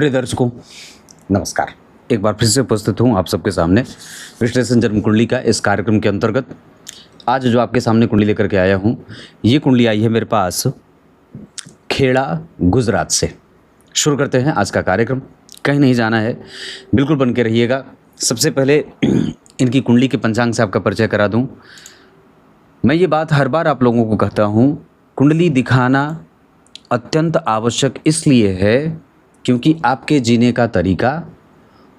प्रिय दर्शकों, नमस्कार। एक बार फिर से उपस्थित हूँ आप सबके सामने विश्लेषण जन्म कुंडली का इस कार्यक्रम के अंतर्गत। आज जो आपके सामने कुंडली लेकर के आया हूँ, ये कुंडली आई है मेरे पास खेड़ा, गुजरात से। शुरू करते हैं आज का कार्यक्रम। कहीं नहीं जाना है, बिल्कुल बन के रहिएगा। सबसे पहले इनकी कुंडली के पंचांग से आपका परिचय करा दूँ। मैं ये बात हर बार आप लोगों को कहता हूँ, कुंडली दिखाना अत्यंत आवश्यक इसलिए है क्योंकि आपके जीने का तरीका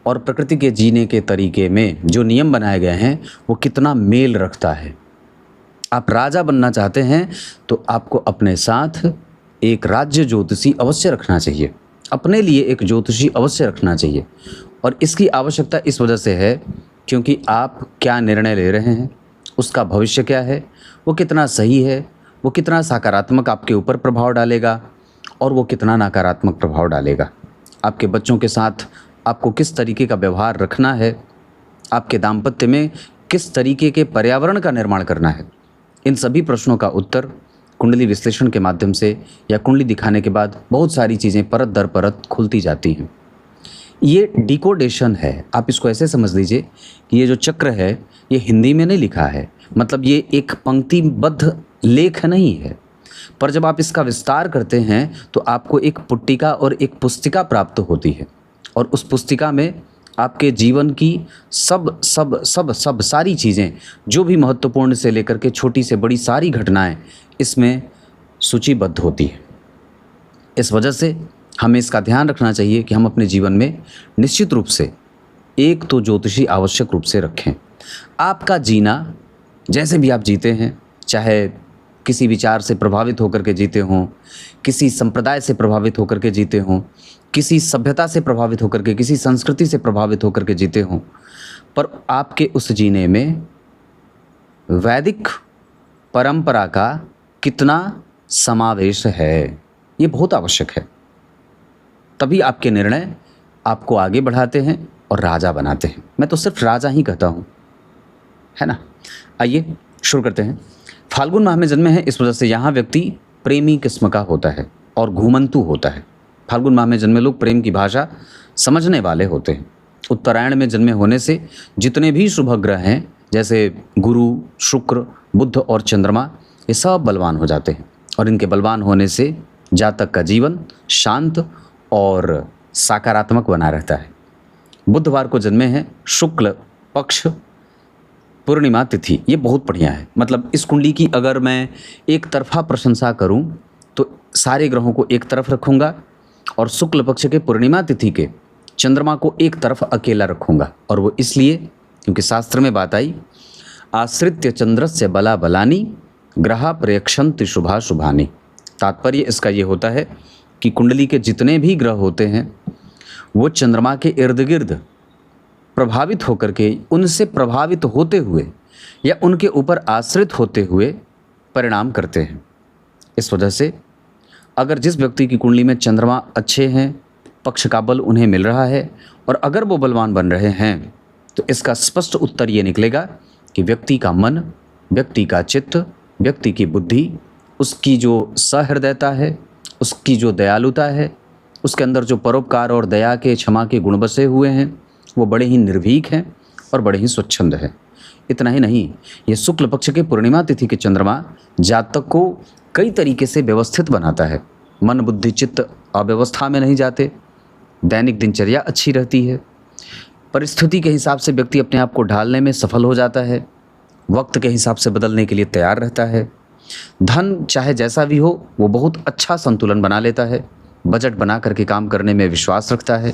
और प्रकृति के जीने के तरीके में जो नियम बनाए गए हैं वो कितना मेल रखता है। आप राजा बनना चाहते हैं तो आपको अपने साथ एक राज्य ज्योतिषी अवश्य रखना चाहिए, अपने लिए एक ज्योतिषी अवश्य रखना चाहिए। और इसकी आवश्यकता इस वजह से है क्योंकि आप क्या निर्णय ले रहे हैं, उसका भविष्य क्या है, वो कितना सही है, वो कितना सकारात्मक आपके ऊपर प्रभाव डालेगा और वो कितना नकारात्मक प्रभाव डालेगा। आपके बच्चों के साथ आपको किस तरीके का व्यवहार रखना है, आपके दाम्पत्य में किस तरीके के पर्यावरण का निर्माण करना है, इन सभी प्रश्नों का उत्तर कुंडली विश्लेषण के माध्यम से या कुंडली दिखाने के बाद बहुत सारी चीज़ें परत दर परत खुलती जाती हैं। ये डिकोडेशन है, आप इसको ऐसे समझ लीजिए कि ये जो चक्र है ये हिंदी में नहीं लिखा है, मतलब ये एक पंक्तिबद्ध लेख नहीं है, पर जब आप इसका विस्तार करते हैं तो आपको एक पुट्टिका और एक पुस्तिका प्राप्त होती है और उस पुस्तिका में आपके जीवन की सब सारी चीज़ें जो भी महत्वपूर्ण से लेकर के छोटी से बड़ी सारी घटनाएं इसमें सूचीबद्ध होती है। इस वजह से हमें इसका ध्यान रखना चाहिए कि हम अपने जीवन में निश्चित रूप से एक तो ज्योतिषी आवश्यक रूप से रखें। आपका जीना जैसे भी आप जीते हैं, चाहे किसी विचार से प्रभावित होकर के जीते हों, किसी संप्रदाय से प्रभावित होकर के जीते हों, किसी सभ्यता से प्रभावित होकर के, किसी संस्कृति से प्रभावित होकर के जीते हों, पर आपके उस जीने में वैदिक परंपरा का कितना समावेश है, ये बहुत आवश्यक है। तभी आपके निर्णय आपको आगे बढ़ाते हैं और राजा बनाते हैं। मैं तो सिर्फ राजा ही कहता हूँ, है ना। आइए शुरू करते हैं। फाल्गुन माह में जन्मे हैं, इस वजह से यहाँ व्यक्ति प्रेमी किस्म का होता है और घूमंतु होता है। फाल्गुन माह में जन्मे लोग प्रेम की भाषा समझने वाले होते हैं। उत्तरायण में जन्मे होने से जितने भी शुभ ग्रह हैं, जैसे गुरु, शुक्र, बुध और चंद्रमा, ये सब बलवान हो जाते हैं और इनके बलवान होने से जातक का जीवन शांत और सकारात्मक बना रहता है। बुधवार को जन्मे हैं, शुक्ल पक्ष पूर्णिमा तिथि, ये बहुत बढ़िया है। मतलब इस कुंडली की अगर मैं एक तरफा प्रशंसा करूं तो सारे ग्रहों को एक तरफ रखूंगा और शुक्ल पक्ष के पूर्णिमा तिथि के चंद्रमा को एक तरफ अकेला रखूंगा। और वो इसलिए क्योंकि शास्त्र में बात आई, आश्रित्य चंद्रस्य बला बलानी ग्रहा प्रयक्षन्ति शुभा शुभानी। तात्पर्य इसका ये होता है कि कुंडली के जितने भी ग्रह होते हैं वो चंद्रमा के इर्द गिर्द प्रभावित होकर के, उनसे प्रभावित होते हुए या उनके ऊपर आश्रित होते हुए परिणाम करते हैं। इस वजह से अगर जिस व्यक्ति की कुंडली में चंद्रमा अच्छे हैं, पक्ष का बल उन्हें मिल रहा है और अगर वो बलवान बन रहे हैं, तो इसका स्पष्ट उत्तर ये निकलेगा कि व्यक्ति का मन, व्यक्ति का चित्त, व्यक्ति की बुद्धि, उसकी जो सहृदयता है, उसकी जो दयालुता है, उसके अंदर जो परोपकार और दया के, क्षमा के गुण बसे हुए हैं, वो बड़े ही निर्भीक हैं और बड़े ही स्वच्छंद हैं। इतना ही नहीं, ये शुक्ल पक्ष के पूर्णिमा तिथि के चंद्रमा जातक को कई तरीके से व्यवस्थित बनाता है। मन, बुद्धि, चित्त अव्यवस्था में नहीं जाते, दैनिक दिनचर्या अच्छी रहती है, परिस्थिति के हिसाब से व्यक्ति अपने आप को ढालने में सफल हो जाता है, वक्त के हिसाब से बदलने के लिए तैयार रहता है। धन चाहे जैसा भी हो वो बहुत अच्छा संतुलन बना लेता है, बजट बना करके काम करने में विश्वास रखता है,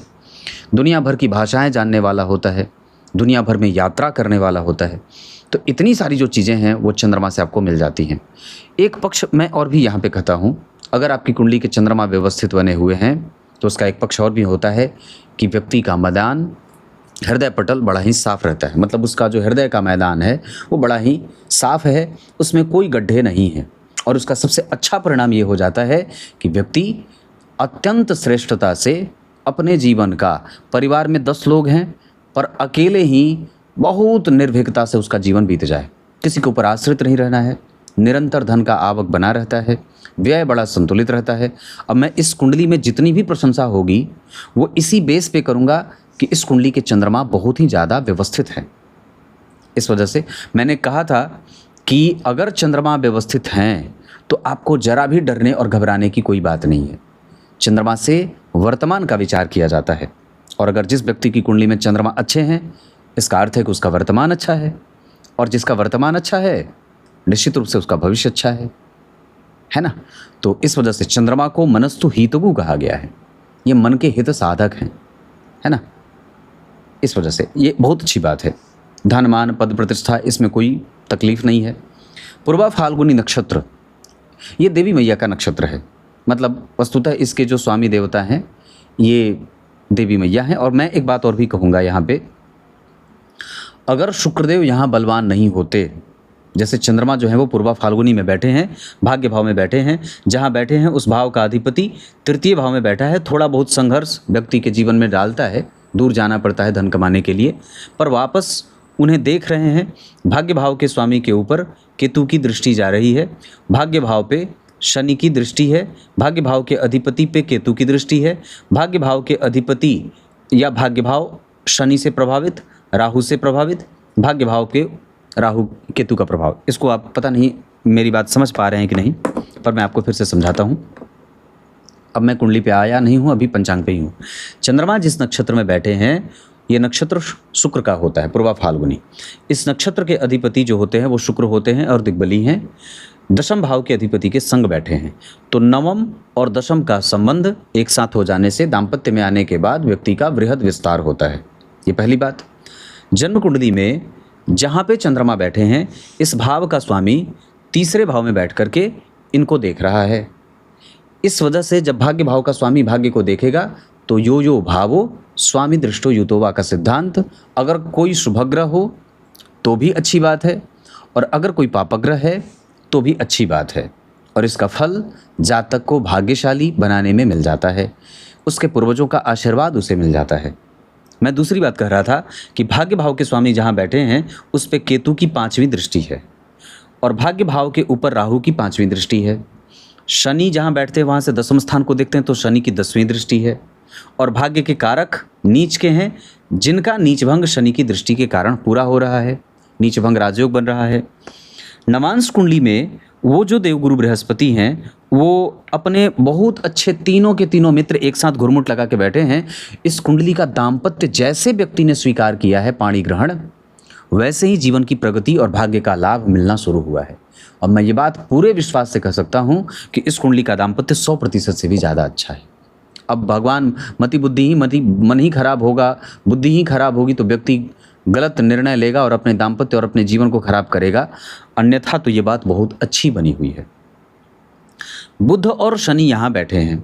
दुनिया भर की भाषाएं जानने वाला होता है, दुनिया भर में यात्रा करने वाला होता है। तो इतनी सारी जो चीज़ें हैं वो चंद्रमा से आपको मिल जाती हैं। एक पक्ष मैं और भी यहाँ पे कहता हूँ, अगर आपकी कुंडली के चंद्रमा व्यवस्थित बने हुए हैं तो उसका एक पक्ष और भी होता है कि व्यक्ति का मैदान, हृदय पटल बड़ा ही साफ रहता है। मतलब उसका जो हृदय का मैदान है वो बड़ा ही साफ है, उसमें कोई गड्ढे नहीं हैं। और उसका सबसे अच्छा परिणाम ये हो जाता है कि व्यक्ति अत्यंत श्रेष्ठता से अपने जीवन का, परिवार में 10 लोग हैं पर अकेले ही बहुत निर्भीकता से उसका जीवन बीत जाए। किसी के ऊपर आश्रित नहीं रहना है, निरंतर धन का आवक बना रहता है, व्यय बड़ा संतुलित रहता है। अब मैं इस कुंडली में जितनी भी प्रशंसा होगी वो इसी बेस पे करूँगा कि इस कुंडली के चंद्रमा बहुत ही ज़्यादा व्यवस्थित है। इस वजह से मैंने कहा था कि अगर चंद्रमा व्यवस्थित हैं तो आपको जरा भी डरने और घबराने की कोई बात नहीं है। चंद्रमा से वर्तमान का विचार किया जाता है, और अगर जिस व्यक्ति की कुंडली में चंद्रमा अच्छे हैं इसका अर्थ है कि उसका वर्तमान अच्छा है, और जिसका वर्तमान अच्छा है निश्चित रूप से उसका भविष्य अच्छा है ना। तो इस वजह से चंद्रमा को मनस्तु हितगु कहा गया है, ये मन के हित साधक हैं, है ना। इस वजह से ये बहुत अच्छी बात है। धन मान पद प्रतिष्ठा इसमें कोई तकलीफ नहीं है। पूर्वा फाल्गुनी नक्षत्र ये देवी मैया का नक्षत्र है, मतलब वस्तुतः इसके जो स्वामी देवता हैं ये देवी मैया हैं। और मैं एक बात और भी कहूँगा यहाँ पे, अगर शुक्रदेव यहाँ बलवान नहीं होते, जैसे चंद्रमा जो है वो पूर्वा फाल्गुनी में बैठे हैं, भाग्य भाव में बैठे हैं, जहाँ बैठे हैं उस भाव का अधिपति तृतीय भाव में बैठा है, थोड़ा बहुत संघर्ष व्यक्ति के जीवन में डालता है, दूर जाना पड़ता है धन कमाने के लिए, पर वापस उन्हें देख रहे हैं। भाग्य भाव के स्वामी के ऊपर केतु की दृष्टि जा रही है, भाग्य भाव पे शनि की दृष्टि है, भाग्य भाव के अधिपति पे केतु की दृष्टि है, भाग्य भाव के अधिपति या भाग्य भाव शनि से प्रभावित, राहु से प्रभावित, भाग्य भाव के राहु केतु का प्रभाव। इसको आप पता नहीं मेरी बात समझ पा रहे हैं कि नहीं, पर मैं आपको फिर से समझाता हूँ। अब मैं कुंडली पे आया नहीं हूँ, अभी पंचांग पे ही हूँ। चंद्रमा जिस नक्षत्र में बैठे हैं ये नक्षत्र शुक्र का होता है, पूर्वा फाल्गुनी। इस नक्षत्र के अधिपति जो होते हैं वो शुक्र होते हैं और दिग्बली हैं। दशम भाव के अधिपति के संग बैठे हैं, तो नवम और दशम का संबंध एक साथ हो जाने से दाम्पत्य में आने के बाद व्यक्ति का वृहद विस्तार होता है। ये पहली बात। जन्म कुंडली में जहाँ पे चंद्रमा बैठे हैं इस भाव का स्वामी तीसरे भाव में बैठ करके इनको देख रहा है। इस वजह से जब भाग्य भाव का स्वामी भाग्य को देखेगा तो यो यो भावो स्वामी दृष्टो युतोवा का सिद्धांत, अगर कोई शुभग्रह हो तो भी अच्छी बात है, और अगर कोई पापग्रह है तो भी अच्छी बात है, और इसका फल जातक को भाग्यशाली बनाने में मिल जाता है, उसके पूर्वजों का आशीर्वाद उसे मिल जाता है। मैं दूसरी बात कह रहा था कि भाग्य भाव के स्वामी जहाँ बैठे हैं उस पे केतु की 5वीं दृष्टि है, और भाग्य भाव के ऊपर राहु की 5वीं दृष्टि है। शनि जहाँ बैठते हैं वहाँ से दसम स्थान को देखते हैं तो शनि की 10वीं दृष्टि है, और भाग्य के कारक नीच के हैं जिनका नीचभंग शनि की दृष्टि के कारण पूरा हो रहा है, नीचभंग राजयोग बन रहा है। नवांश कुंडली में वो जो देवगुरु बृहस्पति हैं वो अपने बहुत अच्छे तीनों के तीनों मित्र एक साथ घुरमुट लगा के बैठे हैं। इस कुंडली का दाम्पत्य जैसे व्यक्ति ने स्वीकार किया है पाणी ग्रहण, वैसे ही जीवन की प्रगति और भाग्य का लाभ मिलना शुरू हुआ है। और मैं ये बात पूरे विश्वास से कह सकता हूँ कि इस कुंडली का दाम्पत्य 100% से भी ज़्यादा अच्छा है। अब भगवान मन ही खराब होगा, बुद्धि ही खराब होगी तो व्यक्ति गलत निर्णय लेगा और अपने दाम्पत्य और अपने जीवन को खराब करेगा, अन्यथा तो ये बात बहुत अच्छी बनी हुई है। बुध और शनि यहाँ बैठे हैं।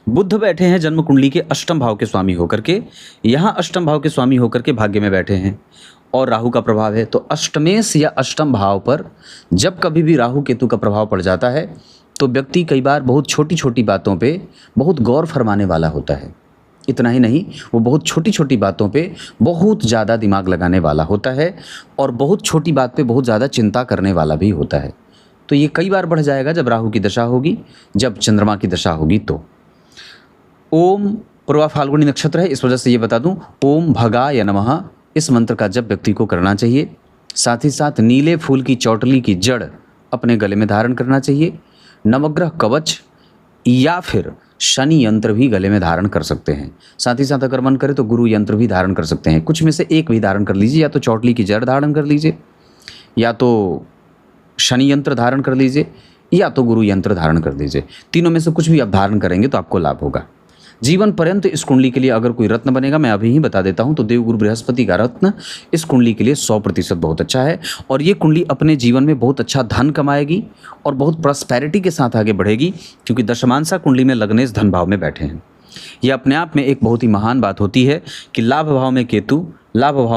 बुध बैठे हैं जन्म कुंडली के अष्टम भाव के स्वामी होकर के, यहाँ अष्टम भाव के स्वामी होकर के भाग्य में बैठे हैं, और राहु का प्रभाव है। तो अष्टमेश या अष्टम भाव पर जब कभी भी राहु केतु का प्रभाव पड़ जाता है तो व्यक्ति कई बार बहुत छोटी छोटी बातों पे बहुत गौर फरमाने वाला होता है। इतना ही नहीं, वो बहुत छोटी छोटी बातों पे बहुत ज़्यादा दिमाग लगाने वाला होता है, और बहुत छोटी बात पे बहुत ज़्यादा चिंता करने वाला भी होता है। तो ये कई बार बढ़ जाएगा जब राहु की दशा होगी, जब चंद्रमा की दशा होगी। तो ओम पूर्वा फाल्गुनी नक्षत्र है, इस वजह से ये बता दूं, ओम भगाय नमः इस मंत्र का जप व्यक्ति को करना चाहिए। साथ ही साथ नीले फूल की चौटली की जड़ अपने गले में धारण करना चाहिए। नवग्रह कवच या फिर शनि यंत्र भी गले में धारण कर सकते हैं। साथ ही साथ अगर मन करे तो गुरु यंत्र भी धारण कर सकते हैं। कुछ में से एक भी धारण कर लीजिए, या तो चौटली की जड़ धारण कर लीजिए, या तो शनि यंत्र धारण कर लीजिए, या तो गुरु यंत्र धारण कर लीजिए। तीनों में से कुछ भी आप धारण करेंगे तो आपको लाभ होगा। जीवन पर्यंत इस कुंडली के लिए अगर कोई रत्न बनेगा, मैं अभी ही बता देता हूं, तो देवगुरु बृहस्पति का रत्न इस कुंडली के लिए 100% बहुत अच्छा है। और ये कुंडली अपने जीवन में बहुत अच्छा धन कमाएगी और बहुत प्रॉस्पेरिटी के साथ आगे बढ़ेगी, क्योंकि दशमांशा कुंडली में लग्नेश धन भाव में बैठे हैं। यह अपने आप में एक बहुत ही महान बात होती है कि लाभ भाव में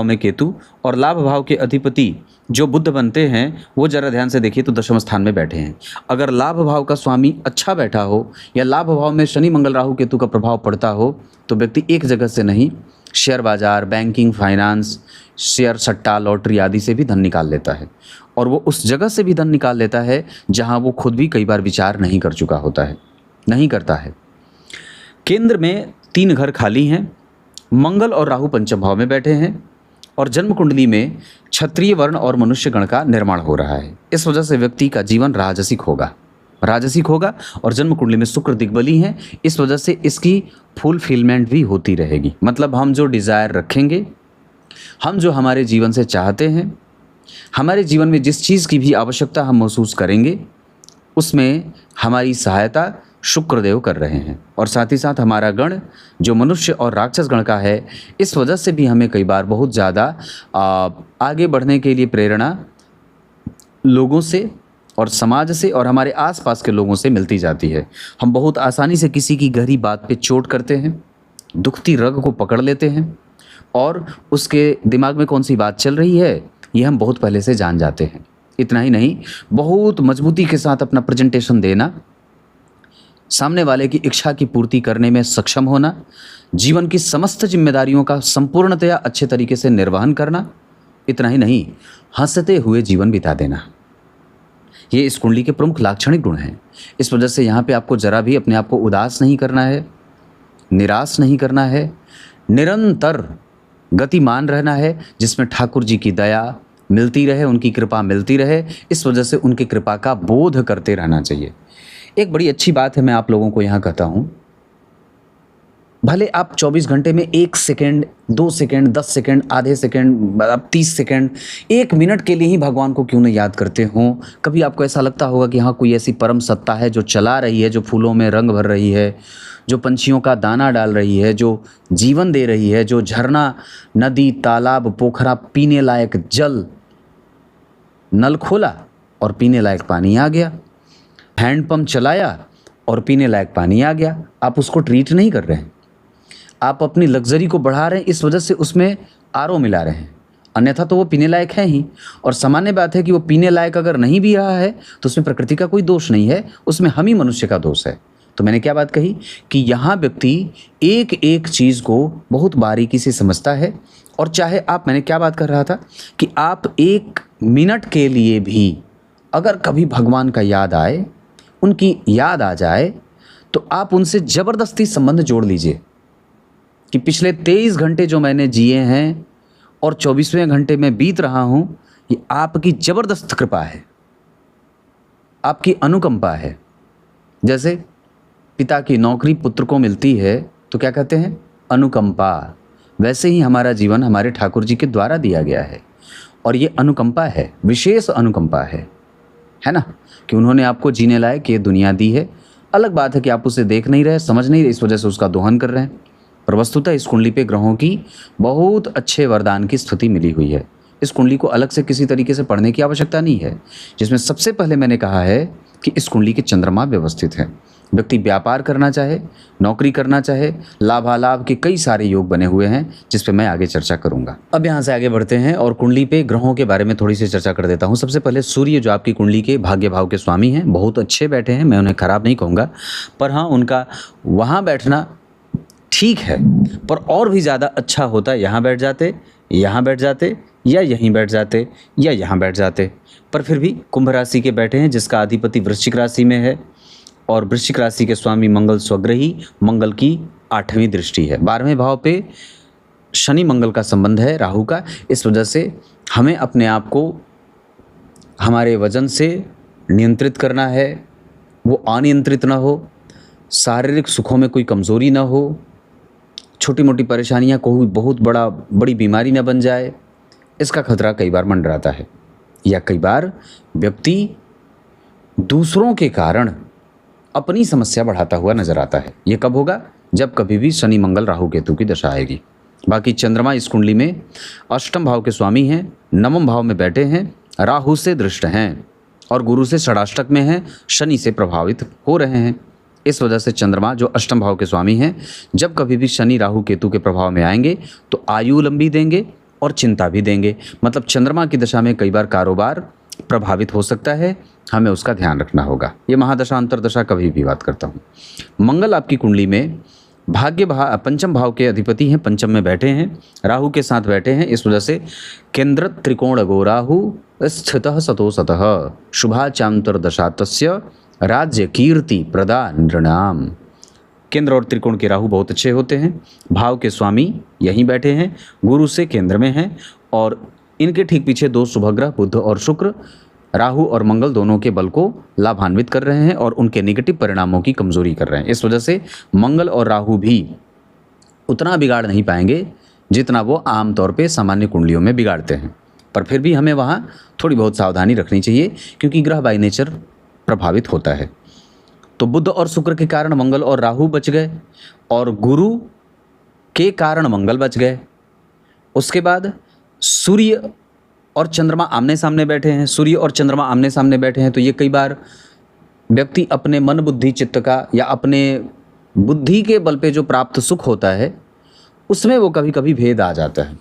केतु और लाभ भाव के अधिपति जो बुद्ध बनते हैं वो जरा ध्यान से देखिए तो दशम स्थान में बैठे हैं। अगर लाभ भाव का स्वामी अच्छा बैठा हो या लाभ भाव में शनि मंगल राहु केतु का प्रभाव पड़ता हो तो व्यक्ति एक जगह से नहीं, शेयर बाजार, बैंकिंग, फाइनेंस, शेयर, सट्टा, लॉटरी आदि से भी धन निकाल लेता है। और वो उस जगह से भी धन निकाल लेता है जहाँ वो खुद भी कई बार विचार नहीं कर चुका होता है, नहीं करता है। केंद्र में 3 घर खाली हैं, मंगल और राहु पंचम भाव में बैठे हैं और जन्म कुंडली में क्षत्रिय वर्ण और मनुष्य गण का निर्माण हो रहा है। इस वजह से व्यक्ति का जीवन राजसिक होगा और जन्म कुंडली में शुक्र दिग्बली हैं। इस वजह से इसकी फुलफिलमेंट भी होती रहेगी। मतलब हम जो डिज़ायर रखेंगे, हम जो हमारे जीवन से चाहते हैं, हमारे जीवन में जिस चीज़ की भी आवश्यकता हम महसूस करेंगे, उसमें हमारी सहायता शुक्रदेव कर रहे हैं। और साथ ही साथ हमारा गण जो मनुष्य और राक्षस गण का है, इस वजह से भी हमें कई बार बहुत ज़्यादा आगे बढ़ने के लिए प्रेरणा लोगों से और समाज से और हमारे आसपास के लोगों से मिलती जाती है। हम बहुत आसानी से किसी की गहरी बात पे चोट करते हैं, दुखती रग को पकड़ लेते हैं और उसके दिमाग में कौन सी बात चल रही है ये हम बहुत पहले से जान जाते हैं। इतना ही नहीं, बहुत मजबूती के साथ अपना प्रेजेंटेशन देना, सामने वाले की इच्छा की पूर्ति करने में सक्षम होना, जीवन की समस्त जिम्मेदारियों का संपूर्णतया अच्छे तरीके से निर्वहन करना, इतना ही नहीं, हंसते हुए जीवन बिता देना, ये इस कुंडली के प्रमुख लाक्षणिक गुण हैं। इस वजह से यहाँ पे आपको जरा भी अपने आप को उदास नहीं करना है, निराश नहीं करना है, निरंतर गतिमान रहना है, जिसमें ठाकुर जी की दया मिलती रहे, उनकी कृपा मिलती रहे। इस वजह से उनकी कृपा का बोध करते रहना चाहिए। एक बड़ी अच्छी बात है, मैं आप लोगों को यहाँ कहता हूँ, भले आप 24 घंटे में 1 सेकेंड, 2 सेकेंड, 10 सेकेंड, आधे सेकेंड, 30 सेकेंड, 1 मिनट के लिए ही भगवान को क्यों नहीं याद करते हों। कभी आपको ऐसा लगता होगा कि हाँ, कोई ऐसी परम सत्ता है जो चला रही है, जो फूलों में रंग भर रही है, जो पंछियों का दाना डाल रही है, जो जीवन दे रही है, जो झरना, नदी, तालाब, पोखरा, पीने लायक जल, नल खोला और पीने लायक पानी आ गया, हैंडपंप चलाया और पीने लायक पानी आ गया। आप उसको ट्रीट नहीं कर रहे हैं, आप अपनी लग्जरी को बढ़ा रहे हैं, इस वजह से उसमें आरओ मिला रहे हैं, अन्यथा तो वो पीने लायक है ही। और सामान्य बात है कि वो पीने लायक अगर नहीं भी रहा है तो उसमें प्रकृति का कोई दोष नहीं है, उसमें हम ही मनुष्य का दोष है। तो मैंने क्या बात कही कि यहाँ व्यक्ति एक एक चीज़ को बहुत बारीकी से समझता है। और चाहे आप, मैंने क्या बात कर रहा था कि आप 1 मिनट के लिए भी अगर कभी भगवान का याद आए, उनकी याद आ जाए, तो आप उनसे ज़बरदस्ती संबंध जोड़ लीजिए कि पिछले 23 घंटे जो मैंने जिए हैं और 24वें घंटे में बीत रहा हूँ, ये आपकी ज़बरदस्त कृपा है, आपकी अनुकंपा है। जैसे पिता की नौकरी पुत्र को मिलती है तो क्या कहते हैं, अनुकंपा। वैसे ही हमारा जीवन हमारे ठाकुर जी के द्वारा दिया गया है और ये अनुकंपा है, विशेष अनुकंपा है ना, कि उन्होंने आपको जीने लायक ये दुनिया दी है। अलग बात है कि आप उसे देख नहीं रहे, समझ नहीं रहे, इस वजह से उसका दोहन कर रहे हैं। पर वस्तुतः इस कुंडली पे ग्रहों की बहुत अच्छे वरदान की स्थिति मिली हुई है। इस कुंडली को अलग से किसी तरीके से पढ़ने की आवश्यकता नहीं है, जिसमें सबसे पहले मैंने कहा है कि इस कुंडली के चंद्रमा व्यवस्थित है। व्यक्ति व्यापार करना चाहे, नौकरी करना चाहे, लाभालाभ के कई सारे योग बने हुए हैं, जिस पे मैं आगे चर्चा करूंगा। अब यहाँ से आगे बढ़ते हैं और कुंडली पे ग्रहों के बारे में थोड़ी सी चर्चा कर देता हूँ। सबसे पहले सूर्य जो आपकी कुंडली के भाग्य भाव के स्वामी हैं, बहुत अच्छे बैठे हैं, मैं उन्हें खराब नहीं कहूँगा, पर हाँ, उनका वहाँ बैठना ठीक है, पर और भी ज़्यादा अच्छा होता यहाँ बैठ जाते, यहाँ बैठ जाते, या यहीं बैठ जाते, या यहाँ बैठ जाते। पर फिर भी कुंभ राशि के बैठे हैं, जिसका अधिपति वृश्चिक राशि में है और वृश्चिक राशि के स्वामी मंगल स्वग्रही, मंगल की 8वीं दृष्टि है। 12वें भाव पे शनि मंगल का संबंध है, राहु का। इस वजह से हमें अपने आप को हमारे वजन से नियंत्रित करना है, वो अनियंत्रित ना हो, शारीरिक सुखों में कोई कमज़ोरी ना हो, छोटी मोटी परेशानियां कोई बहुत बड़ी बीमारी न बन जाए, इसका खतरा कई बार मंडराता है। या कई बार व्यक्ति दूसरों के कारण अपनी समस्या बढ़ाता हुआ नजर आता है। ये कब होगा? जब कभी भी शनि मंगल राहु केतु की दशा आएगी। बाकी चंद्रमा इस कुंडली में 8वें भाव के स्वामी हैं, 9वें भाव में बैठे हैं, राहु से दृष्ट हैं और गुरु से षडाष्टक में हैं, शनि से प्रभावित हो रहे हैं। इस वजह से चंद्रमा जो 8वें भाव के स्वामी हैं, जब कभी भी शनि राहु केतु के प्रभाव में आएंगे तो आयु लंबी देंगे और चिंता भी देंगे। मतलब चंद्रमा की दशा में कई बार कारोबार प्रभावित हो सकता है, हमें उसका ध्यान रखना होगा। ये महादशा अंतरदशा कभी भी बात करता हूँ। मंगल आपकी कुंडली में पंचम भाव के अधिपति हैं, पंचम में बैठे हैं, राहु के साथ बैठे हैं। इस वजह से केंद्र त्रिकोण गो राहु स्थितः सतो सतः शुभाचांतरदशा तस्य राज्य कीर्ति प्रदा नृणाम। केंद्र और त्रिकोण के राहु बहुत अच्छे होते हैं। भाव के स्वामी यहीं बैठे हैं, गुरु से केंद्र में हैं, और इनके ठीक पीछे दो शुभग्रह बुध और शुक्र, राहु और मंगल दोनों के बल को लाभान्वित कर रहे हैं और उनके नेगेटिव परिणामों की कमजोरी कर रहे हैं। इस वजह से मंगल और राहु भी उतना बिगाड़ नहीं पाएंगे जितना वो आमतौर पे सामान्य कुंडलियों में बिगाड़ते हैं। पर फिर भी हमें वहाँ थोड़ी बहुत सावधानी रखनी चाहिए, क्योंकि ग्रह बाय नेचर प्रभावित होता है। तो बुध और शुक्र के कारण मंगल और राहु बच गए, और गुरु के कारण मंगल बच गए। उसके बाद सूर्य और चंद्रमा आमने सामने बैठे हैं। सूर्य और चंद्रमा आमने सामने बैठे हैं तो ये कई बार व्यक्ति अपने मन बुद्धि चित्त का या अपने बुद्धि के बल पे जो प्राप्त सुख होता है उसमें वो कभी कभी भेद आ जाता है।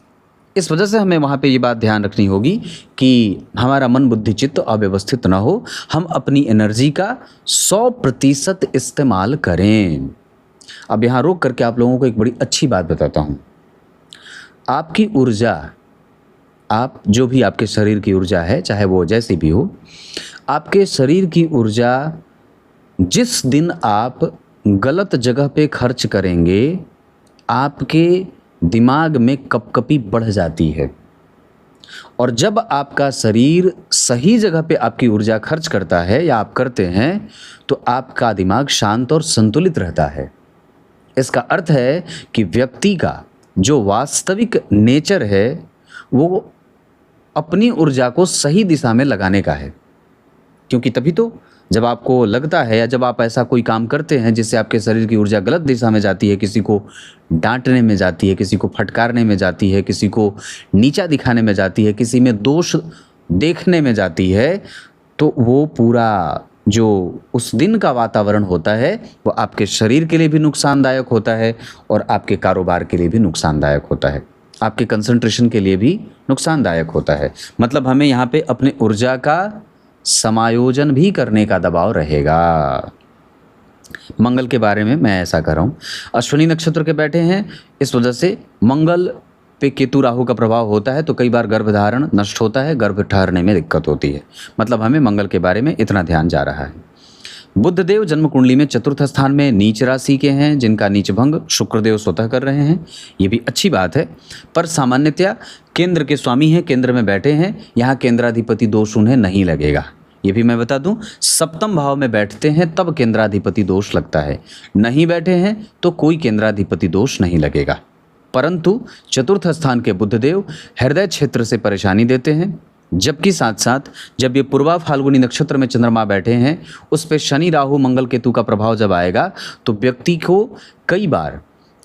इस वजह से हमें वहाँ पे ये बात ध्यान रखनी होगी कि हमारा मन बुद्धि चित्त अव्यवस्थित ना हो, हम अपनी एनर्जी का 100% इस्तेमाल करें। अब यहाँ रोक करके आप लोगों को एक बड़ी अच्छी बात बताता हूँ। आपकी ऊर्जा, आप जो भी आपके शरीर की ऊर्जा है, चाहे वो जैसी भी हो, आपके शरीर की ऊर्जा जिस दिन आप गलत जगह पे खर्च करेंगे, आपके दिमाग में कपकपी बढ़ जाती है। और जब आपका शरीर सही जगह पे आपकी ऊर्जा खर्च करता है या आप करते हैं, तो आपका दिमाग शांत और संतुलित रहता है। इसका अर्थ है कि व्यक्ति का जो वास्तविक नेचर है वो अपनी ऊर्जा को सही दिशा में लगाने का है। क्योंकि तभी तो जब आपको लगता है या जब आप ऐसा कोई काम करते हैं जिससे आपके शरीर की ऊर्जा गलत दिशा में जाती है, किसी को डांटने में जाती है, किसी को फटकारने में जाती है, किसी को नीचा दिखाने में जाती है, किसी में दोष देखने में जाती है, तो वो पूरा जो उस दिन का वातावरण होता है वो आपके शरीर के लिए भी नुकसानदायक होता है और आपके कारोबार के लिए भी नुकसानदायक होता है, आपके कंसंट्रेशन के लिए भी नुकसानदायक होता है। मतलब हमें यहाँ पे अपने ऊर्जा का समायोजन भी करने का दबाव रहेगा। मंगल के बारे में मैं ऐसा कर रहा हूँ, अश्विनी नक्षत्र के बैठे हैं, इस वजह से मंगल पे केतु राहु का प्रभाव होता है, तो कई बार गर्भधारण नष्ट होता है, गर्भ ठहरने में दिक्कत होती है। मतलब हमें मंगल के बारे में इतना ध्यान जा रहा है। बुधदेव जन्म कुंडली में चतुर्थ स्थान में नीच राशि के हैं, जिनका नीच भंग शुक्रदेव स्वतः कर रहे हैं, ये भी अच्छी बात है। पर सामान्यतया केंद्र के स्वामी हैं, केंद्र में बैठे हैं, यहाँ केंद्राधिपति दोष उन्हें नहीं लगेगा। ये भी मैं बता दूं, सप्तम भाव में बैठते हैं तब केंद्राधिपति दोष लगता है, नहीं बैठे हैं तो कोई केंद्राधिपति दोष नहीं लगेगा। परंतु चतुर्थ स्थान के बुधदेव हृदय क्षेत्र से परेशानी देते हैं, जबकि साथ साथ जब ये पूर्वा फाल्गुनी नक्षत्र में चंद्रमा बैठे हैं, उस पे शनि राहु मंगल केतु का प्रभाव जब आएगा तो व्यक्ति को कई बार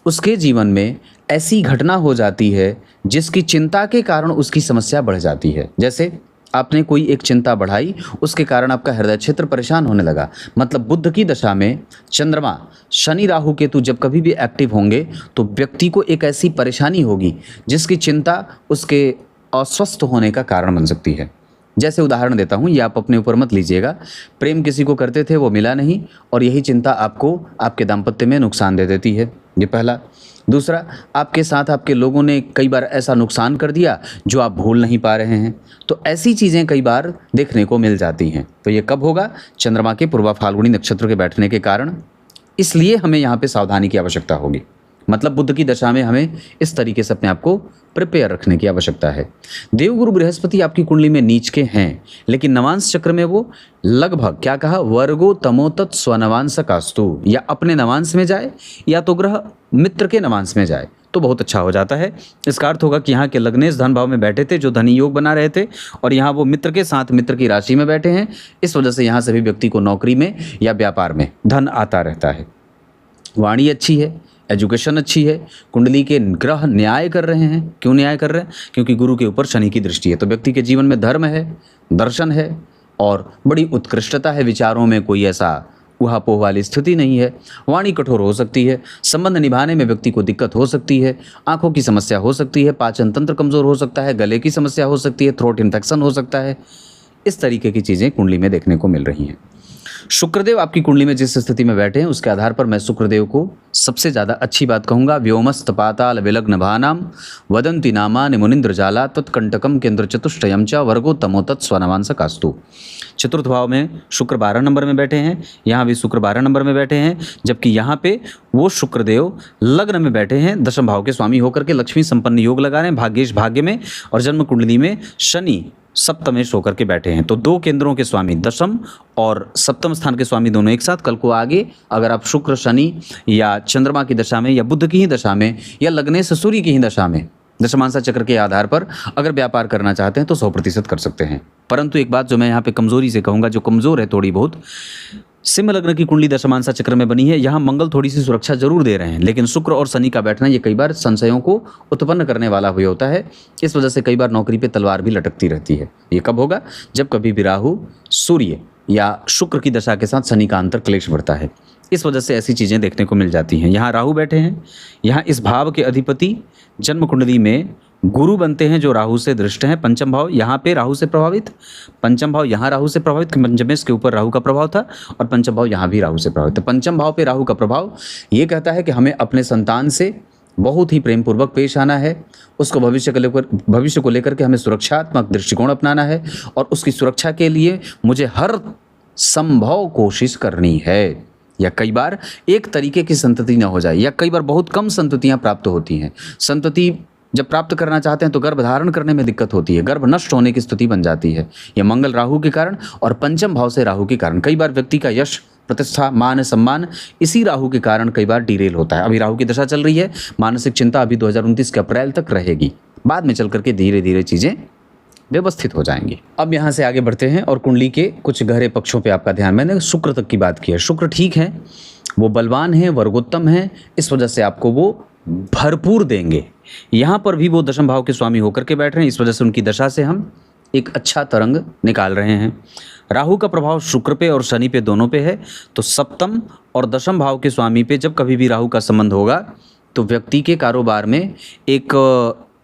उसके जीवन में ऐसी घटना हो जाती है जिसकी चिंता के कारण उसकी समस्या बढ़ जाती है। जैसे आपने कोई एक चिंता बढ़ाई, उसके कारण आपका हृदय क्षेत्र परेशान होने लगा। मतलब बुध की दशा में चंद्रमा शनि राहु केतु जब कभी भी एक्टिव होंगे तो व्यक्ति को एक ऐसी परेशानी होगी जिसकी चिंता उसके अस्वस्थ होने का कारण बन सकती है। जैसे उदाहरण देता हूँ, ये आप अपने ऊपर मत लीजिएगा। प्रेम किसी को करते थे, वो मिला नहीं, और यही चिंता आपको आपके दाम्पत्य में नुकसान दे देती है। ये पहला। दूसरा, आपके साथ आपके लोगों ने कई बार ऐसा नुकसान कर दिया जो आप भूल नहीं पा रहे हैं। तो ऐसी चीज़ें कई बार देखने को मिल जाती हैं। तो ये कब होगा? चंद्रमा के पूर्वा फाल्गुनी नक्षत्र के बैठने के कारण। इसलिए हमें यहाँ पे सावधानी की आवश्यकता होगी। मतलब बुध की दशा में हमें इस तरीके से अपने आप को प्रिपेयर रखने की आवश्यकता है। देवगुरु बृहस्पति आपकी कुंडली में नीच के हैं, लेकिन नवांश चक्र में वो लगभग क्या कहा, वर्गो तमोतत् स्वनवांश कास्तु, या अपने नवांश में जाए या तो ग्रह मित्र के नवांश में जाए तो बहुत अच्छा हो जाता है। इसका अर्थ होगा कि यहाँ के लग्नेश धन भाव में बैठे थे, जो धनी योग बना रहे थे, और यहाँ वो मित्र के साथ मित्र की राशि में बैठे हैं। इस वजह से यहाँ सभी व्यक्ति को नौकरी में या व्यापार में धन आता रहता है। वाणी अच्छी है, एजुकेशन अच्छी है, कुंडली के ग्रह न्याय कर रहे हैं। क्यों न्याय कर रहे हैं? क्योंकि गुरु के ऊपर शनि की दृष्टि है। तो व्यक्ति के जीवन में धर्म है, दर्शन है और बड़ी उत्कृष्टता है। विचारों में कोई ऐसा उहापोह वाली स्थिति नहीं है, वाणी कठोर हो सकती है, संबंध निभाने में व्यक्ति को दिक्कत हो सकती है, आंखों की समस्या हो सकती है, पाचन तंत्र कमज़ोर हो सकता है, गले की समस्या हो सकती है, थ्रोट इन्फेक्शन हो सकता है। इस तरीके की चीज़ें कुंडली में देखने को मिल रही हैं। शुक्रदेव आपकी कुंडली में जिस स्थिति में बैठे हैं उसके आधार पर मैं शुक्रदेव को सबसे ज़्यादा अच्छी बात कहूँगा। व्योमस्त पाताल विलग्न भानाम वदंती नामानि मुनिंद्र जाला तत्कंटकम केंद्र चतुष्टयम च वर्गोत्तमो तत्स्वनवांसकास्तु। चतुर्थ भाव में शुक्र 12 नंबर में बैठे हैं, यहाँ भी शुक्र 12 नंबर में बैठे हैं, जबकि यहाँ पे वो शुक्रदेव लग्न में बैठे हैं, दशम भाव के स्वामी होकर के लक्ष्मी संपन्न योग लगा रहे हैं, भाग्येश भाग्य में, और जन्म कुंडली में शनि सप्तमेश होकर के बैठे हैं। तो दो केंद्रों के स्वामी, दशम और सप्तम स्थान के स्वामी दोनों एक साथ। कल को आगे अगर आप शुक्र शनि या चंद्रमा की दशा में या बुध की ही दशा में या लग्नेश सूर्य की ही दशा में दशमांसा चक्र के आधार पर अगर व्यापार करना चाहते हैं तो 100% कर सकते हैं। परंतु एक बात जो मैं यहाँ पे कमजोरी से कहूँगा, जो कमज़ोर है थोड़ी बहुत, सिंह लग्न की कुंडली दशमांसा चक्र में बनी है, यहाँ मंगल थोड़ी सी सुरक्षा जरूर दे रहे हैं, लेकिन शुक्र और शनि का बैठना ये कई बार संशयों को उत्पन्न करने वाला हुआ होता है। इस वजह से कई बार नौकरी पे तलवार भी लटकती रहती है। ये कब होगा? जब कभी भी राहु सूर्य या शुक्र की दशा के साथ शनि का अंतर क्लेश बढ़ता है। इस वजह से ऐसी चीज़ें देखने को मिल जाती हैं। यहाँ राहु बैठे हैं, यहाँ इस भाव के अधिपति जन्म कुंडली में गुरु बनते हैं जो राहु से दृष्ट हैं। पंचम भाव यहाँ पे राहु से प्रभावित, पंचम भाव यहाँ राहु से प्रभावित, पंचमेश के ऊपर राहु का प्रभाव था और पंचम भाव यहाँ भी राहु से प्रभावित है। पंचम भाव पे राहु का प्रभाव ये कहता है कि हमें अपने संतान से बहुत ही प्रेम पूर्वक पेश आना है, उसको भविष्य को लेकर के हमें सुरक्षात्मक दृष्टिकोण अपनाना है और उसकी सुरक्षा के लिए मुझे हर संभव कोशिश करनी है। या कई बार एक तरीके की संतति न हो जाए, या कई बार बहुत कम संततियाँ प्राप्त होती हैं। संतति जब प्राप्त करना चाहते हैं तो गर्भ धारण करने में दिक्कत होती है, गर्भ नष्ट होने की स्थिति बन जाती है। यह मंगल राहु के कारण और पंचम भाव से राहु के कारण कई बार व्यक्ति का यश, प्रतिष्ठा, मान, सम्मान इसी राहु के कारण कई बार डिरेल होता है। अभी राहु की दशा चल रही है, मानसिक चिंता अभी 2029 के अप्रैल तक रहेगी, बाद में चल करके धीरे धीरे चीज़ें व्यवस्थित हो जाएंगी। अब यहाँ से आगे बढ़ते हैं और कुंडली के कुछ गहरे पक्षों पे आपका ध्यान, मैंने शुक्र तक की बात की है। शुक्र ठीक है, वो बलवान है, वर्गोत्तम है, इस वजह से आपको वो भरपूर देंगे। यहाँ पर भी वो दशम भाव के स्वामी होकर के बैठ रहे हैं, इस वजह से उनकी दशा से हम एक अच्छा तरंग निकाल रहे हैं। राहु का प्रभाव शुक्र पे और शनि पे दोनों पे है, तो सप्तम और दशम भाव के स्वामी पे जब कभी भी राहु का संबंध होगा तो व्यक्ति के कारोबार में एक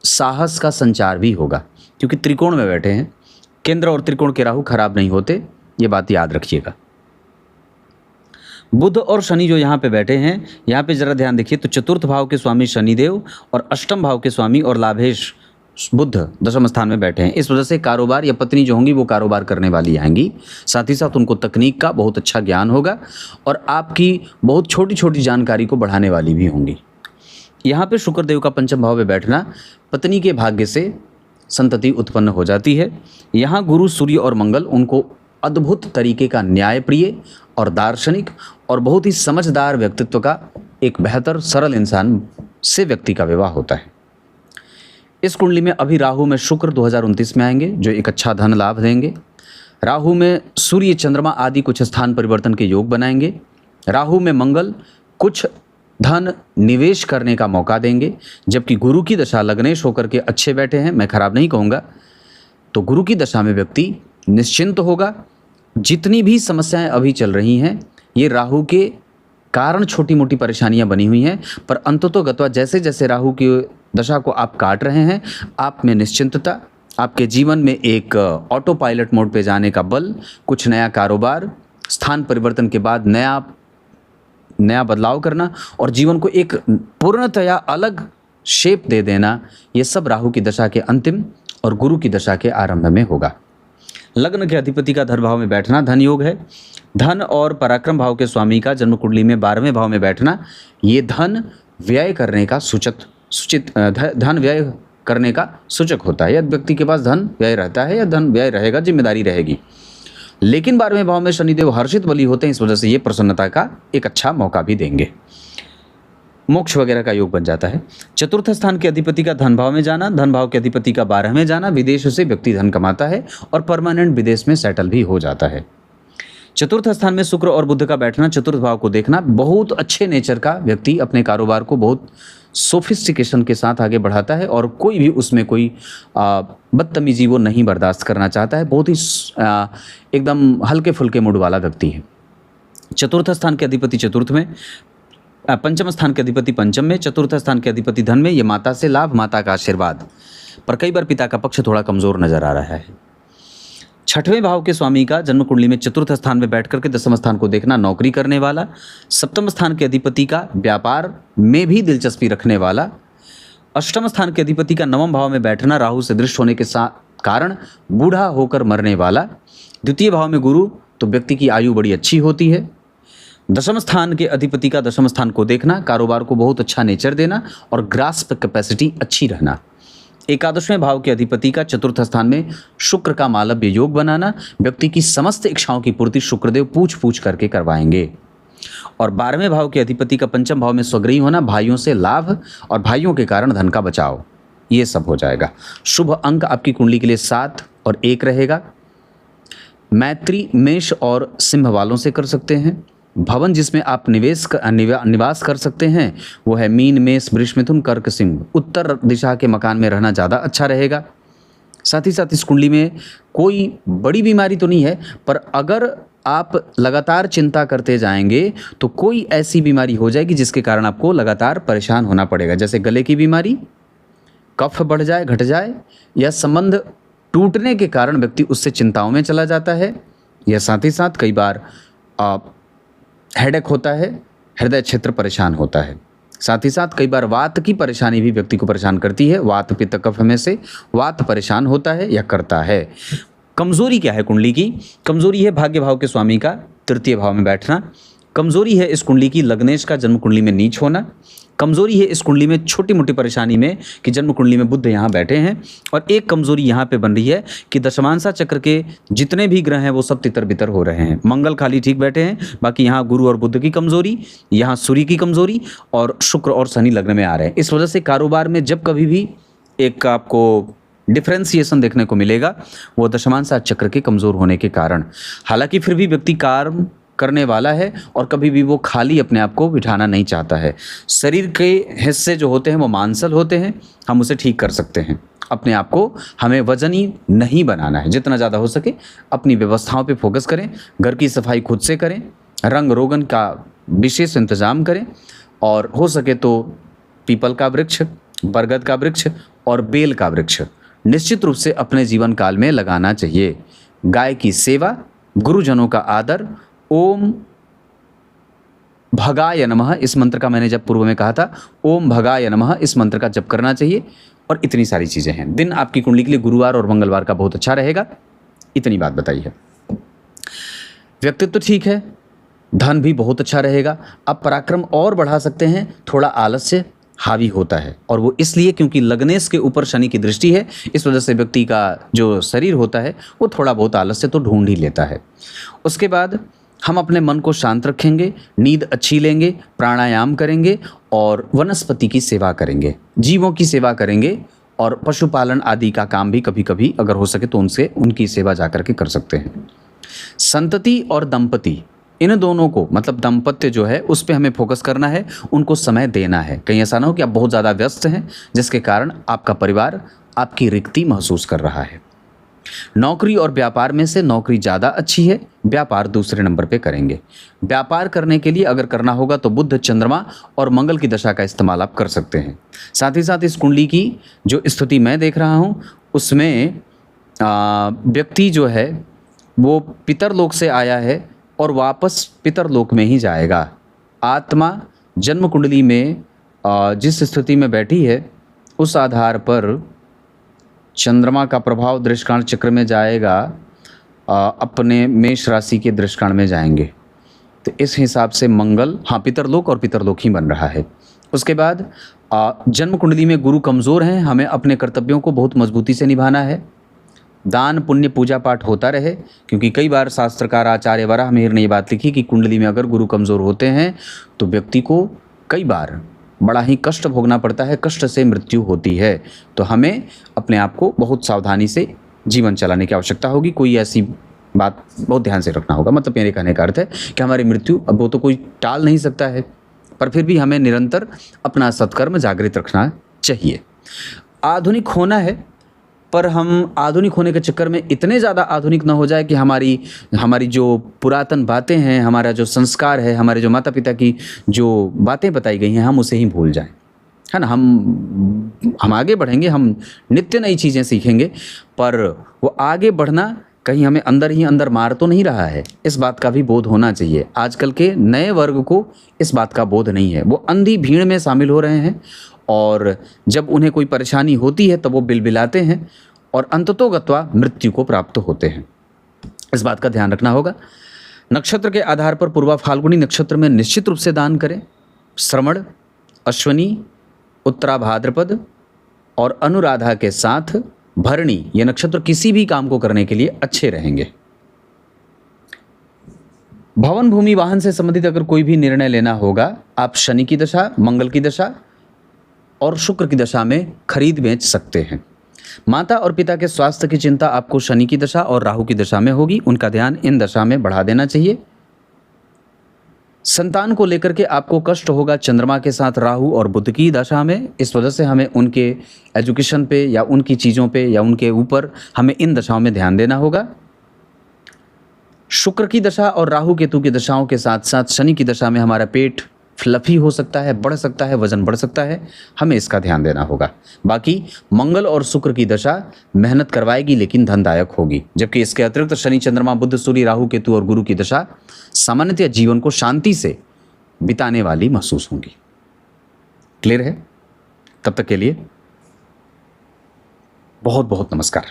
साहस का संचार भी होगा, क्योंकि त्रिकोण में बैठे हैं। केंद्र और त्रिकोण के राहु खराब नहीं होते, ये बात याद रखिएगा। बुध और शनि जो यहाँ पे बैठे हैं, यहाँ पे जरा ध्यान देखिए, तो चतुर्थ भाव के स्वामी शनिदेव और अष्टम भाव के स्वामी और लाभेश बुध दशम स्थान में बैठे हैं। इस वजह से कारोबार या पत्नी जो होंगी वो कारोबार करने वाली आएंगी, साथ ही साथ उनको तकनीक का बहुत अच्छा ज्ञान होगा और आपकी बहुत छोटी छोटी जानकारी को बढ़ाने वाली भी होंगी। यहाँ पे शुक्रदेव का पंचम भाव में बैठना पत्नी के भाग्य से संतति उत्पन्न हो जाती है। यहाँ गुरु, सूर्य और मंगल उनको अद्भुत तरीके का न्यायप्रिय और दार्शनिक और बहुत ही समझदार व्यक्तित्व का एक बेहतर सरल इंसान से व्यक्ति का विवाह होता है। इस कुंडली में अभी राहु में शुक्र 2029 में आएंगे जो एक अच्छा धन लाभ देंगे। राहु में सूर्य, चंद्रमा आदि कुछ स्थान परिवर्तन के योग बनाएंगे। राहु में मंगल कुछ धन निवेश करने का मौका देंगे, जबकि गुरु की दशा लग्नेश होकर के अच्छे बैठे हैं, मैं खराब नहीं कहूँगा। तो गुरु की दशा में व्यक्ति निश्चिंत होगा। जितनी भी समस्याएं अभी चल रही हैं ये राहु के कारण छोटी मोटी परेशानियां बनी हुई हैं, पर अंततोगत्वा जैसे जैसे राहु की दशा को आप काट रहे हैं, आप में निश्चिंतता, आपके जीवन में एक ऑटो पायलट मोड पे जाने का बल, कुछ नया कारोबार, स्थान परिवर्तन के बाद नया बदलाव करना और जीवन को एक पूर्णतया अलग शेप दे देना, ये सब राहु की दशा के अंतिम और गुरु की दशा के आरंभ में होगा। लग्न के अधिपति का धन भाव में बैठना धन योग है। धन और पराक्रम भाव के स्वामी का जन्म कुंडली में 12वें भाव में बैठना ये धन व्यय करने का धन व्यय करने का सूचक होता है। यदि व्यक्ति के पास धन व्यय रहता है या धन व्यय रहेगा, जिम्मेदारी रहेगी। लेकिन 12वें भाव में शनिदेव हर्षित बली होते हैं, इस वजह से ये प्रसन्नता का एक अच्छा मौका भी देंगे। मोक्ष वगैरह का योग बन जाता है। चतुर्थ स्थान के अधिपति का धन भाव में जाना, धन भाव के अधिपति का 12वें जाना, विदेश से व्यक्ति धन कमाता है और परमानेंट विदेश में सेटल भी हो जाता है। चतुर्थ स्थान में शुक्र और बुध का बैठना, चतुर्थ भाव को देखना, बहुत अच्छे नेचर का व्यक्ति अपने कारोबार को बहुत सोफिस्टिकेशन के साथ आगे बढ़ाता है और कोई भी उसमें कोई बदतमीजी वो नहीं बर्दाश्त करना चाहता है। बहुत ही एकदम हल्के फुल्के मूड वाला व्यक्ति है। चतुर्थ स्थान के अधिपति चतुर्थ में, पंचम स्थान के अधिपति पंचम में, चतुर्थ स्थान के अधिपति धन में। ये माता से लाभ, माता का आशीर्वाद, पर कई बार पिता का पक्ष थोड़ा कमज़ोर नजर आ रहा है। छठवें भाव के स्वामी का जन्म कुंडली में चतुर्थ स्थान में बैठ करके दसम स्थान को देखना, नौकरी करने वाला। सप्तम स्थान के अधिपति का व्यापार में भी दिलचस्पी रखने वाला। अष्टम स्थान के अधिपति का नवम भाव में बैठना, राहु से दृष्ट होने के कारण बूढ़ा होकर मरने वाला। द्वितीय भाव में गुरु, तो व्यक्ति की आयु बड़ी अच्छी होती है। दशम स्थान के अधिपति का दशम स्थान को देखना, कारोबार को बहुत अच्छा नेचर देना और ग्रास्प कैपेसिटी अच्छी रहना। एकादशवें भाव के अधिपति का चतुर्थ स्थान में शुक्र का मालव्य योग बनाना, व्यक्ति की समस्त इच्छाओं की पूर्ति शुक्रदेव पूछ पूछ करके करवाएंगे। और 12वें भाव के अधिपति का पंचम भाव में स्वगृही होना, भाइयों से लाभ और भाइयों के कारण धन का बचाव, ये सब हो जाएगा। शुभ अंक आपकी कुंडली के लिए 7 और 1 रहेगा। मैत्री मेष और सिंह वालों से कर सकते हैं। भवन जिसमें आप निवास कर सकते हैं वो है मीन, मेष, वृष, मिथुन, कर्क, सिंह। उत्तर दिशा के मकान में रहना ज़्यादा अच्छा रहेगा। साथ ही साथ इस कुंडली में कोई बड़ी बीमारी तो नहीं है, पर अगर आप लगातार चिंता करते जाएंगे तो कोई ऐसी बीमारी हो जाएगी जिसके कारण आपको लगातार परेशान होना पड़ेगा, जैसे गले की बीमारी, कफ बढ़ जाए, घट जाए, या संबंध टूटने के कारण व्यक्ति उससे चिंताओं में चला जाता है। या साथ ही साथ कई बार हेडेक होता है, हृदय क्षेत्र परेशान होता है। साथ ही साथ कई बार वात की परेशानी भी व्यक्ति को परेशान करती है। वात, पित्त, कफ में से वात परेशान होता है या करता है। कमजोरी क्या है कुंडली की? कमजोरी है भाग्य भाव के स्वामी का तृतीय भाव में बैठना। कमजोरी है इस कुंडली की लग्नेश का जन्म कुंडली में नीच होना। कमजोरी है इस कुंडली में छोटी मोटी परेशानी में कि जन्म कुंडली में बुध यहाँ बैठे हैं। और एक कमजोरी यहाँ पे बन रही है कि दशमांशा चक्र के जितने भी ग्रह हैं वो सब तितर बितर हो रहे हैं। मंगल खाली ठीक बैठे हैं, बाकी यहाँ गुरु और बुध की कमजोरी, यहाँ सूर्य की कमजोरी और शुक्र और शनि लग्न में आ रहे हैं। इस वजह से कारोबार में जब कभी भी एक आपको डिफ्रेंसिएशन देखने को मिलेगा वो दशमांशा चक्र के कमज़ोर होने के कारण। हालांकि फिर भी व्यक्ति कार्य करने वाला है और कभी भी वो खाली अपने आप को बिठाना नहीं चाहता है। शरीर के हिस्से जो होते हैं वो मांसल होते हैं, हम उसे ठीक कर सकते हैं। अपने आप को हमें वजनी नहीं बनाना है, जितना ज़्यादा हो सके अपनी व्यवस्थाओं पे फोकस करें। घर की सफाई खुद से करें, रंग रोगन का विशेष इंतज़ाम करें और हो सके तो पीपल का वृक्ष, बरगद का वृक्ष और बेल का वृक्ष निश्चित रूप से अपने जीवन काल में लगाना चाहिए। गाय की सेवा, गुरुजनों का आदर, ओम भगाय नमः, इस मंत्र का मैंने जब पूर्व में कहा था, ओम भगाय नमः, इस मंत्र का जप करना चाहिए। और इतनी सारी चीज़ें हैं। दिन आपकी कुंडली के लिए गुरुवार और मंगलवार का बहुत अच्छा रहेगा। इतनी बात बताई है। व्यक्तित्व ठीक है, धन भी बहुत अच्छा रहेगा। आप पराक्रम और बढ़ा सकते हैं, थोड़ा आलस्य हावी होता है और वो इसलिए क्योंकि लग्नेश के ऊपर शनि की दृष्टि है। इस वजह से व्यक्ति का जो शरीर होता है वो थोड़ा बहुत आलस्य तो ढूंढ ही लेता है। उसके बाद हम अपने मन को शांत रखेंगे, नींद अच्छी लेंगे, प्राणायाम करेंगे और वनस्पति की सेवा करेंगे, जीवों की सेवा करेंगे और पशुपालन आदि का काम भी कभी कभी अगर हो सके तो उनकी सेवा जा करके कर सकते हैं। संतति और दंपति, इन दोनों को मतलब दाम्पत्य जो है उस पर हमें फोकस करना है, उनको समय देना है। कहीं ऐसा ना हो कि आप बहुत ज़्यादा व्यस्त हैं जिसके कारण आपका परिवार आपकी रिक्ति महसूस कर रहा है। नौकरी और व्यापार में से नौकरी ज़्यादा अच्छी है, व्यापार दूसरे नंबर पे करेंगे। व्यापार करने के लिए अगर करना होगा तो बुध, चंद्रमा और मंगल की दशा का इस्तेमाल आप कर सकते हैं। साथ ही साथ इस कुंडली की जो स्थिति मैं देख रहा हूँ उसमें व्यक्ति जो है वो पितरलोक से आया है और वापस पितरलोक में ही जाएगा। आत्मा जन्म कुंडली में जिस स्थिति में बैठी है उस आधार पर चंद्रमा का प्रभाव दृष्टिकाण चक्र में जाएगा, अपने मेष राशि के दृष्टिकाण में जाएंगे। तो इस हिसाब से मंगल पितरलोक और पितरलोक ही बन रहा है। उसके बाद जन्म कुंडली में गुरु कमज़ोर हैं, हमें अपने कर्तव्यों को बहुत मजबूती से निभाना है। दान पुण्य पूजा पाठ होता रहे, क्योंकि कई बार शास्त्रकार आचार्य वराह मिहिर ने ये बात लिखी कि कुंडली में अगर गुरु कमज़ोर होते हैं तो व्यक्ति को कई बार बड़ा ही कष्ट भोगना पड़ता है, कष्ट से मृत्यु होती है। तो हमें अपने आप को बहुत सावधानी से जीवन चलाने की आवश्यकता होगी। कोई ऐसी बात बहुत ध्यान से रखना होगा। मतलब मेरे कहने का अर्थ है कि हमारी मृत्यु अब वो तो कोई टाल नहीं सकता है, पर फिर भी हमें निरंतर अपना सत्कर्म जागृत रखना चाहिए। आधुनिक होना है, पर हम आधुनिक होने के चक्कर में इतने ज़्यादा आधुनिक ना हो जाए कि हमारी हमारी जो पुरातन बातें हैं, हमारा जो संस्कार है, हमारे जो माता पिता की जो बातें बताई गई हैं, हम उसे ही भूल जाएं, है ना। हम आगे बढ़ेंगे, हम नित्य नई चीज़ें सीखेंगे, पर वो आगे बढ़ना कहीं हमें अंदर ही अंदर मार तो नहीं रहा है, इस बात का भी बोध होना चाहिए। आजकल के नए वर्ग को इस बात का बोध नहीं है, वो अंधी भीड़ में शामिल हो रहे हैं और जब उन्हें कोई परेशानी होती है तब वो बिलबिलाते हैं और अंततोगत्वा मृत्यु को प्राप्त होते हैं। इस बात का ध्यान रखना होगा। नक्षत्र के आधार पर पूर्वा फाल्गुनी नक्षत्र में निश्चित रूप से दान करें। श्रवण, अश्वनी, उत्तरा भाद्रपद और अनुराधा के साथ भरणी ये नक्षत्र किसी भी काम को करने के लिए अच्छे रहेंगे। भवन, भूमि, वाहन से संबंधित अगर कोई भी निर्णय लेना होगा, आप शनि की दशा, मंगल की दशा और शुक्र की दशा में खरीद बेच सकते हैं। माता और पिता के स्वास्थ्य की चिंता आपको शनि की दशा और राहु की दशा में होगी, उनका ध्यान इन दशा में बढ़ा देना चाहिए। संतान को लेकर के आपको कष्ट होगा चंद्रमा के साथ राहु और बुध की दशा में, इस वजह से हमें उनके एजुकेशन पे या उनकी चीज़ों पे या उनके ऊपर हमें इन दशाओं में ध्यान देना होगा। शुक्र की दशा और राहु केतु की दशाओं के साथ साथ शनि की दशा में हमारा पेट फ्लफी हो सकता है, बढ़ सकता है, वजन बढ़ सकता है, हमें इसका ध्यान देना होगा। बाकी मंगल और शुक्र की दशा मेहनत करवाएगी लेकिन धनदायक होगी, जबकि इसके अतिरिक्त शनि, चंद्रमा, बुध, सूर्य, राहु, केतु और गुरु की दशा सामान्यतः जीवन को शांति से बिताने वाली महसूस होंगी। क्लियर है? तब तक के लिए बहुत बहुत नमस्कार।